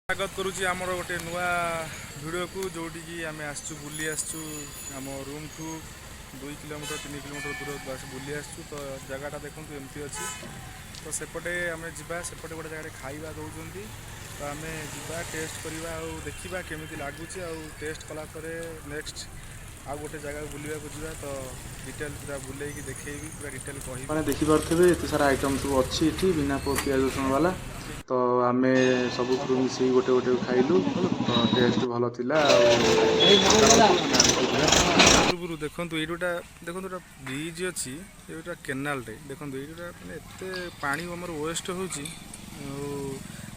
स्वागत करुच्ची आमर गोटे नुआ भिडियो को जोटी की आम आसचु बुली आसचु आम रूम ठू 2 किलोमीटर 3 किलोमीटर दूर बस बुली आसचु तो जगहटा देखो एमती अच्छी तो सेपटे आम जा सेपटे गोटे जगह खाଇବା दौरान तो आम जा टेस्ट करवा देखा केमी लगुच टेस्ट कलापर नेक्स्ट आउ गोटे जगह बुलवा जा तो डिटेल पूरा बुले देखी पूरा डिटेल कह देखिपे एत सारा आइटम सब अच्छी बिना पियाज रसुण वाला तो आम सब मिसई गोटे गोटे खाइलु तो टेस्ट भल थिला पूर्व देखो ये देखो ब्रिज अच्छी ये केनाल देखो ये एत पा आमर वेस्ट हो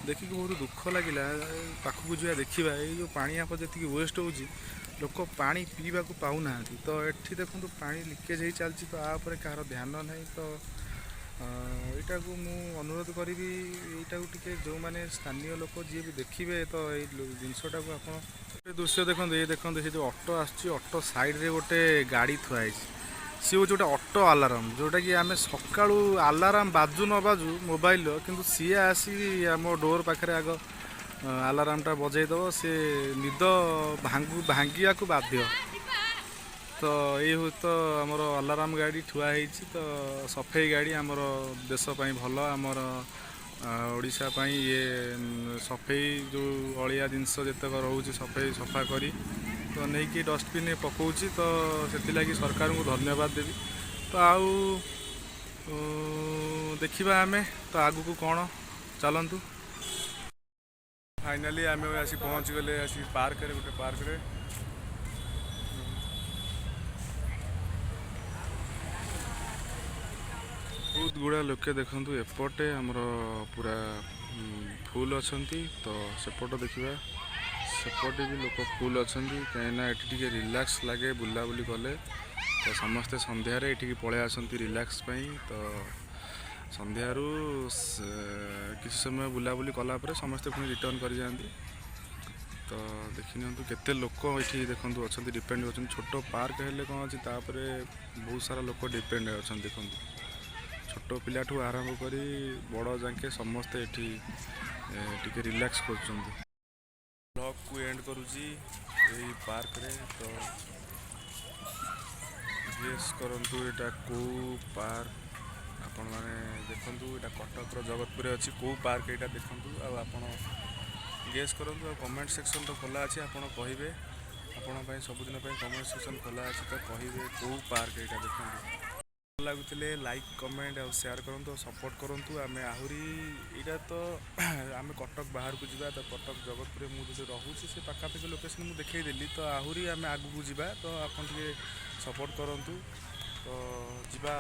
देखिक बहुत दुख लगे पाखक जा देखा ये पा आप जी वेस्ट हो लोक पा पीवा पाऊना तो ये देखो पा लिकेज हो चलती तो आपर कहार ध्यान ना तो यहाँ को मु अनुरोध करी यहाँ टे जो मैंने स्थानीय लोक जी भी देखिए तो ये जिनसटा को आप दृश्य देखो ये देखो जो ऑटो आटो साइड रे गोटे गाड़ी थुआई सी हूँ गोटे ऑटो अलार्म जोटा कि आम सका अलार्म बाजू न बाजू मोबाइल किंतु सी आसी आम डोर पाखे आग अलार्मटा बजेदब सी निद भांगिया को बाध्य तो ये हूँ तो आमर अलार्म गाड़ी ठुआई तो सफाई गाड़ी आमर देशपाई भल आमर ओडिशा पाई ये सफाई जो अलिया जिनस जितक रोचे सफाई सफा करी तो नहीं कि डस्टबिन पकाउची तो से सरकार को धन्यवाद देवी तो आउ देखा आम तो आगु को कौन चलतु फाइनाली आम आसी पहुँच गले आसी पार्क रे गोटे पार्क रे बहुत गुड़ा लोके देखु एपटे आमर पूरा फुल अच्छा तो सेपट देखा सेपटे भी लोक फुल अच्छा कहीं ये रिलैक्स लगे बुलाबुली कले तो समस्ते संध्यारे ये पलि आसती रिलैक्स तो संध्यारू किसी समय बुलाबुली कलापर समस्ते पुणी रिटर्न कर जाती तो देखी नि केते लोक ये देखो अच्छा डिपेंड अच्छा छोट पार्क हेल्ले कौन अच्छी बहुत सारा लोक डिपेंड अच्छा देखो छोट पिला ठू आरंभ कर बड़ जाके समस्ते ये रिलैक्स कर ब्लॉग को एंड करुँची यही पार्क रे तो गेस करंतु एटा को पार्क आपण माने देखंतु एटा कटक जगतपुर अच्छी को पार्क एटा देखंतु आ आपण गेस करंतु आ कमेंट सेक्शन तो खोला अच्छी आपण कहिबे आपण पई सबुदिन पई कमेंट सेक्शन खोला अच्छी तो कहिबे को पार्क एटा देखंतु लगुले लाइक कमेंट और शेयर करूँ सपोर्ट करूँ आम आहरी यहाँ तो आम कटक बाहर को जावा तो कटक जगतपुर मुझे रोचे से पाखापाखि लोकेशन मुझे देखईदेली तो आहरी आम आगू को जावा तो आप सपोर्ट करूँ तो जा